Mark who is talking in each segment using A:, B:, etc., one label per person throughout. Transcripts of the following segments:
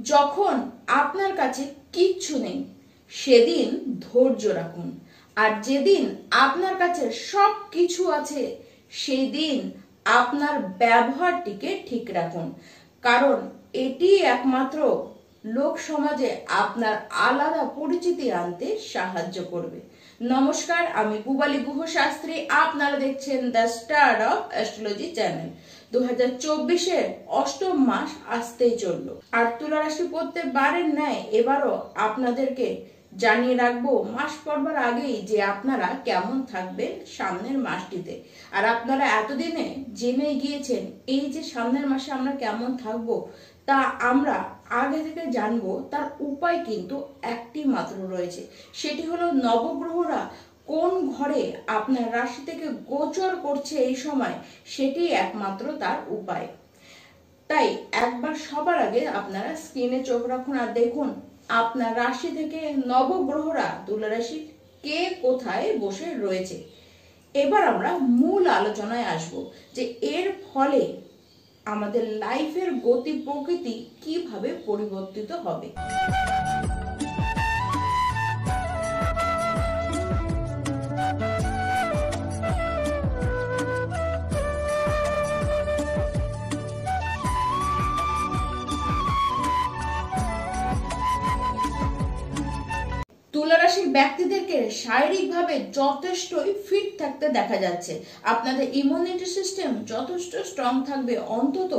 A: যখন আপনার কাছে কিচ্ছু নেই সেদিন ধৈর্য রাখুন, আর যেদিন আপনার কাছে সব কিছু আছে সেই দিন আপনার ব্যবহারটিকে ঠিক রাখুন, কারণ এটি একমাত্র লোক সমাজে আপনার আলাদা পরিচিতি আনতে সাহায্য করবে। নমস্কার, আমি পুবালি গুহ শাস্ত্রী। আপনারা দেখছেন the star of astrology channel. 2024-এর অষ্টম মাস আসতেই চললো, আর তুলা রাশি প্রত্যেকবারের ন্যায় এবারও আপনাদেরকে জানিয়ে রাখবো মাস পড়বার আগেই যে আপনারা কেমন থাকবেন সামনের মাসটিতে। আর আপনারা এতদিনে জেনে গিয়েছেন এই যে সামনের মাসে আমরা কেমন থাকবো তা আমরা আগে থেকে জানবো, তার উপায় কিন্তু একটি মাত্র রয়েছে, সেটি হলো নবগ্রহরা কোন ঘরে আপনার রাশি থেকে গোচর করছে এই সময়, সেটি একমাত্র তার উপায়। তাই একবার সবার আগে আপনারা স্ক্রিনে চোখ রাখুন আর দেখুন আপনার রাশি থেকে নবগ্রহরা তুলা রাশি কে কোথায় বসে রয়েছে। এবার আমরা মূল আলোচনায় আসব যে এর ফলে আমাদের লাইফের গতি প্রকৃতি কিভাবে পরিবর্তিত হবে। তুলা রাশির ব্যক্তিদেরকে শারীরিকভাবে যথেষ্টই ফিট থাকতে দেখা যাচ্ছে। আপনাদের ইমিউনিটি সিস্টেম যথেষ্ট স্ট্রং থাকবে, অন্তত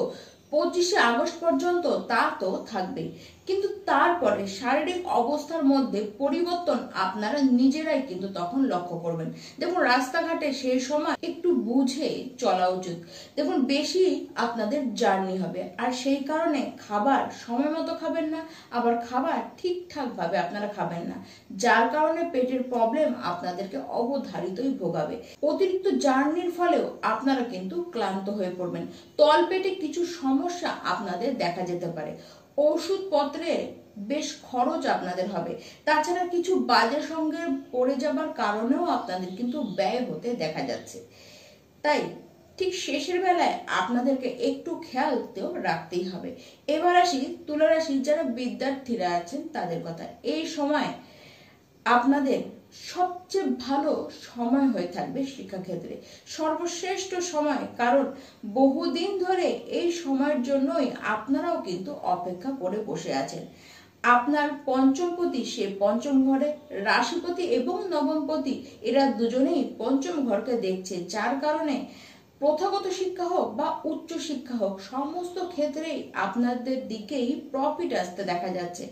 A: 25শে আগস্ট পর্যন্ত তা তো থাকবে। কিন্তু তারপরে শারীরিক অবস্থার মধ্যে পরিবর্তন আপনারা নিজেরাই কিন্তু তখন লক্ষ্য করবেন। দেখুন, রাস্তাঘাটে সেই সময় একটু বুঝে চলা উচিত। দেখুন, বেশি আপনাদের জার্নি হবে, আর সেই কারণে খাবার সময় মতো খাবেন না, আবার খাবার ঠিকঠাক ভাবে আপনারা খাবেন না, যার কারণে পেটের প্রবলেম আপনাদেরকে অবধারিতই ভোগাবে। অতিরিক্ত জার্নির ফলেও আপনারা কিন্তু ক্লান্ত হয়ে পড়বেন। তলপেটে কিছু সমস্যা আপনাদের দেখা যেতে পারে। ওষুধপত্রে বেশ খরচ আপনাদের হবে। তাছাড়া কিছু বাজে সঙ্গে পড়ে যাবার কারণেও আপনাদের কিন্তু ব্যয় হতে দেখা যাচ্ছে। তাই ঠিক শেষের বেলায় আপনাদেরকে একটু খেয়াল তো রাখতেই হবে। এবার আসি তুলা রাশির যারা বিদ্যার্থীরা আছেন তাদের কথা। এই সময় আপনাদের সবচেয়ে ভালো সময় হয়ে থাকবে শিক্ষাক্ষেত্রে, সর্বশ্রেষ্ঠ সময়, কারণ বহুদিন ধরে এই সময়ের জন্যই আপনারাও কিন্তু অপেক্ষা করে বসে আছেন। আপনার পঞ্চমপতি সে পঞ্চম ঘরে, রাশিপতি এবং নবমপতি এরা দুজনেই পঞ্চম ঘরকে দেখছে, যার কারণে প্রথাগত শিক্ষা হোক বা উচ্চ শিক্ষা হোক, সমস্ত ক্ষেত্রেই আপনাদের দিকেই প্রফিট আসতে দেখা যাচ্ছে।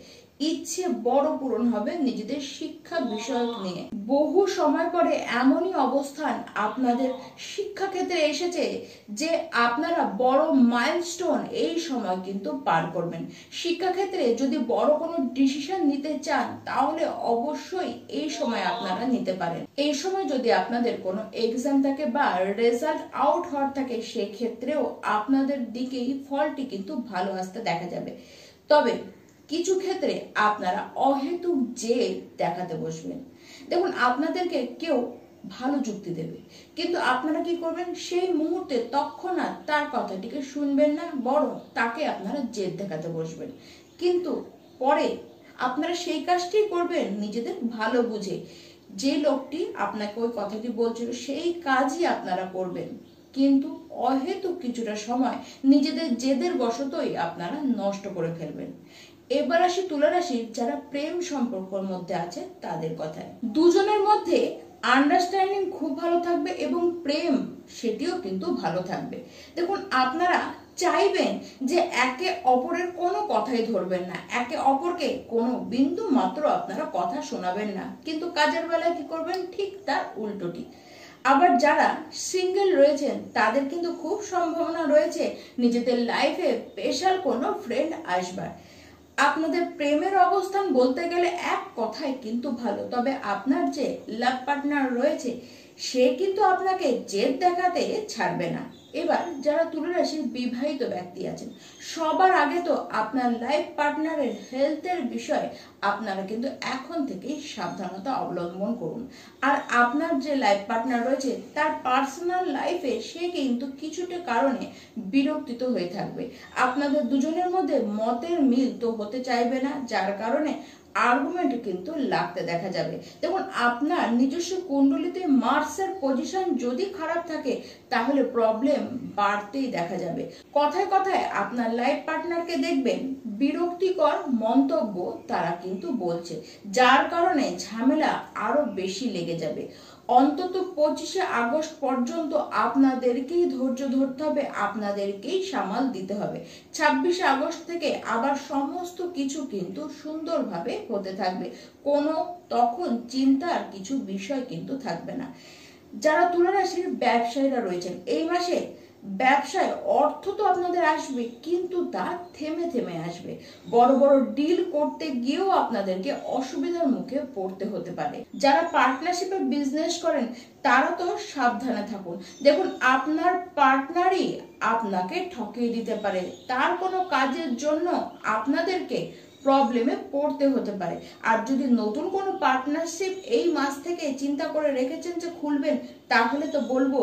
A: ইচ্ছে বড় পূরণ হবে নিজেদের শিক্ষা বিষয়ক নিয়ে। বহু সময় পরে এমনই অবস্থান আপনাদের শিক্ষা ক্ষেত্রে এসেছে যে আপনারা বড় মাইলস্টোন এই সময় কিন্তু পার করবেন। শিক্ষাক্ষেত্রে যদি বড় কোনো ডিসিশন নিতে চান তাহলে অবশ্যই এই সময় আপনারা নিতে পারেন। এই সময় যদি আপনাদের কোনো এক্সাম থাকে বা রেজাল্ট আউট হওয়ার থাকে, সেক্ষেত্রেও আপনাদের দিকেই ফলটি কিন্তু ভালো আসতে দেখা যাবে। তবে কিছু ক্ষেত্রে আপনারা অহেতুক জেদ দেখাতে বসবেন। দেখুন, আপনাদেরকে কেউ ভালো যুক্তি দেবে, কিন্তু আপনারা কি করবেন, সেই মুহূর্তে তৎক্ষণাৎ তার কথাটিকে শুনবেন না, বরং তাকে আপনারা জেদ দেখাতে বসবেন। কিন্তু পরে আপনারা সেই কাজটি করবেন নিজেদের ভালো বুঝে। যে লোকটি আপনাকে ওই কথাটি বলছিল সেই কাজই আপনারা করবেন, কিন্তু অহেতুক কিছুটা সময় নিজেদের জেদের বশতই আপনারা নষ্ট করে ফেলবেন। এবার আসি তুলা রাশির যারা প্রেম সম্পর্কের মধ্যে আছে তাদের কথায়। দুজনের মধ্যে আন্ডারস্ট্যান্ডিং খুব ভালো থাকবে এবং প্রেম সেটিও কিন্তু ভালো থাকবে। দেখুন, আপনারা চাইবেন যে একে অপরের কোনো কথাই ধরবেন না, একে অপরকে কোনো বিন্দু মাত্র আপনারা কথা শোনাবেন না, কিন্তু কাজের বেলায় কি করবেন, ঠিক তার উল্টোটি। আবার যারা সিঙ্গেল রয়েছেন তাদের কিন্তু খুব সম্ভাবনা রয়েছে নিজেদের লাইফে স্পেশাল কোনো ফ্রেন্ড আসবার। আপনাদের প্রেমের অবস্থান বলতে গেলে এক কথায় কিন্তু ভালো, তবে আপনার যে লাভ পার্টনার রয়েছে সে কিন্তু আপনাকে জেদ দেখাতে ছাড়বে না। এবার যারা তুলা রাশির বিবাহিত ব্যক্তি আছেন, সবার আগে তো আপনার লাইফ পার্টনারের হেলথের বিষয়ে আপনারা কিন্তু এখন থেকেই সাবধানতা অবলম্বন করুন। আর আপনার যে লাইফ পার্টনার রয়েছে তার পার্সোনাল লাইফে সে কিন্তু কিছুটা কারণে বিরক্তিত হয়ে থাকবে। আপনাদের দুজনের মধ্যে মতের মিল তো হতে চাইবে না, যার কারণে আর্গুমেন্ট কিন্তু লাগতে দেখা যাবে। দেখুন, আপনার নিজস্ব কুণ্ডলিতে মার্সের পজিশন যদি খারাপ থাকে তাহলে প্রবলেম বাড়তেই দেখা যাবে। কথায় কথায় আপনার লাইফ পার্টনারকে দেখবেন বিরক্তিকর মন্তব্য তারা কিন্তু বলছে, যার কারণে ঝামেলা আরো বেশি লেগে যাবে। অন্তত 25শে আগস্ট পর্যন্ত আপনাদেরকেই ধৈর্য ধরতে হবে, আপনাদেরকেই সামাল দিতে হবে। 26শে আগস্ট থেকে আবার সমস্ত কিছু কিন্তু সুন্দরভাবে হতে থাকবে, কোনো তখন চিন্তার কিছু বিষয় কিন্তু থাকবে না। যারা তুলা রাশির ব্যবসায়ীরা রয়েছেন, এই মাসে ব্যবসায় অর্থ তো আপনাদের আসবে, কিন্তু তা থেমে থেমে আসবে। বড় বড় ডিল করতে গিয়েও আপনাদেরকে অসুবিধার মুখে পড়তে হতে পারে। যারা পার্টনারশিপে বিজনেস করেন তারা তো সাবধানে থাকুন। দেখুন, আপনার পার্টনারই আপনাকে ঠকিয়ে দিতে পারে, তার কোনো কাজের জন্য আপনাদেরকে প্রবলেমে পড়তে হতে পারে। আর যদি নতুন কোনো পার্টনারশিপ এই মাস থেকে চিন্তা করে রেখেছেন যে খুলবেন, তাহলে তো বলবো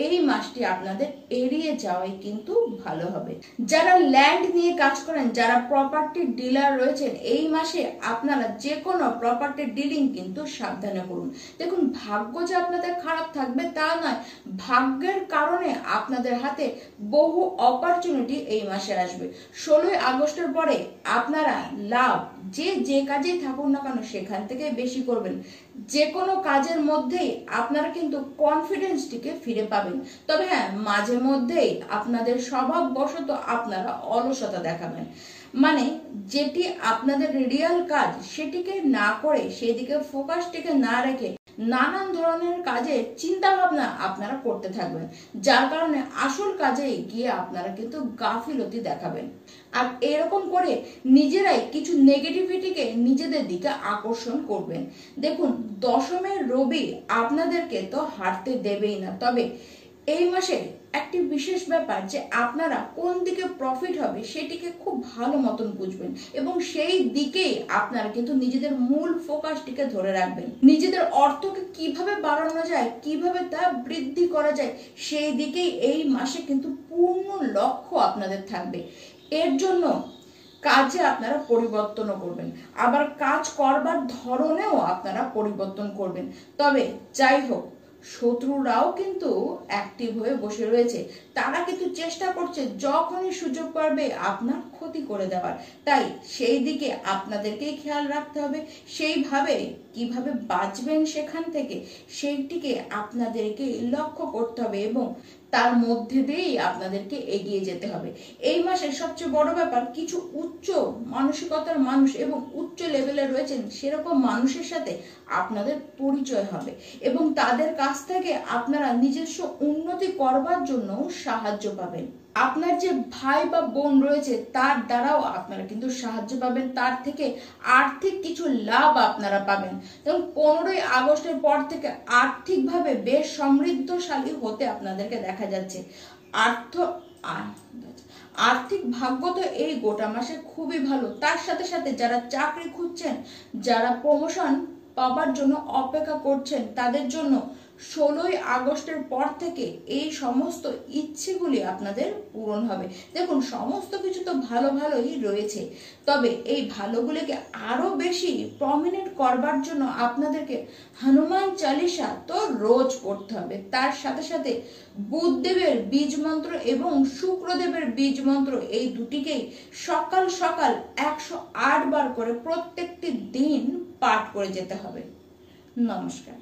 A: এই মাসটি আপনাদের এড়িয়ে যাওয়াই কিন্তু ভালো হবে। যারা ল্যান্ড নিয়ে কাজ করেন, যারা প্রপার্টি ডিলার রয়েছেন, এই মাসে আপনারা যে কোনো প্রপার্টি ডিলিং কিন্তু সাবধানে করুন। দেখুন, ভাগ্য যে আপনাদের খারাপ থাকবে তা নয়, ভাগ্যের কারণে আপনাদের হাতে বহু অপরচুনিটি এই মাসে আসবে। 16ই আগস্টের পরে আপনারা লাভ যে কাজেই থাকুন না কেন সেখান থেকে বেশি করবেন। যে কোনো কাজের মধ্যেই আপনারা কিন্তু কনফিডেন্সটিকে ফিরে পাবেন। তবে হ্যাঁ, মাঝে মধ্যেই আপনাদের স্বভাববশত আপনারা অলসতা দেখাবেন, মানে যেটি আপনাদের রিয়েল কাজ সেটিকে না করে সেদিকে ফোকাসটিকে না রেখে নানান ধরনের কাজে চিন্তা ভাবনা আপনারা করতে থাকবেন, যার কারণে আসল কাজে গিয়ে আপনারা কিন্তু গাফিলতি দেখাবেন। আর এরকম করে নিজেরাই কিছু নেগেটিভিটিকে নিজেদের দিকে আকর্ষণ করবেন। দেখুন, দশমের রবি আপনাদেরকে তো হারতে দেবেই না, তবে এই মাসে একটি বিশেষ ব্যাপার যে আপনারা কোন দিকে প্রফিট হবে সেটিকে খুব ভালো মতন বুঝবেন এবং সেই দিকেই আপনারা কিন্তু নিজেদের মূল ফোকাসটিকে ধরে রাখবেন। নিজেদের অর্থকে কিভাবে বাড়ানো যায়, কিভাবে তা বৃদ্ধি করা যায়, সেই দিকেই এই মাসে কিন্তু পূর্ণ লক্ষ্য আপনাদের থাকবে। এর জন্য কাজে আপনারা পরিবর্তনও করবেন, আবার কাজ করবার ধরনেও আপনারা পরিবর্তন করবেন। তবে যাই হোক, শত্রুরাও কিন্তু অ্যাক্টিভ হয়ে বসে রয়েছে, তারা কিন্তু চেষ্টা করছে যখনই সুযোগ পাবে আপনার ক্ষতি করে দেওয়ার। তাই সেই দিকে আপনাদেরকেই খেয়াল রাখতে হবে, সেইভাবে কিভাবে বাঁচবেন সেখান থেকে সেইটিকে আপনাদেরকে লক্ষ্য করতে হবে এবং তার মধ্যে দিয়েই আপনাদেরকে এগিয়ে যেতে হবে। এই মাসের সবচেয়ে বড় ব্যাপার, কিছু উচ্চ মানসিকতার মানুষ এবং উচ্চ লেভেলে রয়েছেন সেরকম মানুষের সাথে আপনাদের পরিচয় হবে এবং তাদের কাছ থেকে আপনারা নিজস্ব উন্নতি করবার জন্য সাহায্য পাবেন। আপনার যে ভাই বা বোন রয়েছে তার দ্বারাও আপনারা কিন্তু সাহায্য পাবেন, তার থেকে আর্থিক কিছু লাভ আপনারা পাবেন। এবং 15ই আগস্টের পর থেকে আর্থিকভাবে বেশ সমৃদ্ধশালী হতে আপনাদেরকে দেখা যাচ্ছে। আর্থিক ভাগ্য তো এই গোটা মাসে খুবই ভালো। তার সাথে সাথে যারা চাকরি খুঁজছেন, যারা প্রমোশন পাবার জন্য অপেক্ষা করছেন, তাদের জন্য 16ই আগস্টের পর থেকে এই সমস্ত ইচ্ছেগুলি আপনাদের পূরণ হবে। দেখুন, সমস্ত কিছু তো ভালো ভালোই রয়েছে, তবে এই ভালোগুলিকে আরো বেশি প্রমিনেন্ট করবার জন্য আপনাদেরকে হনুমান চালিসা তো রোজ পড়তে হবে। তার সাথে সাথে বুধদেবের বীজ মন্ত্র এবং শুক্রদেবের বীজ মন্ত্র, এই দুটিকেই সকাল সকাল 108 বার করে প্রত্যেকটি দিন পাঠ করে যেতে হবে। নমস্কার।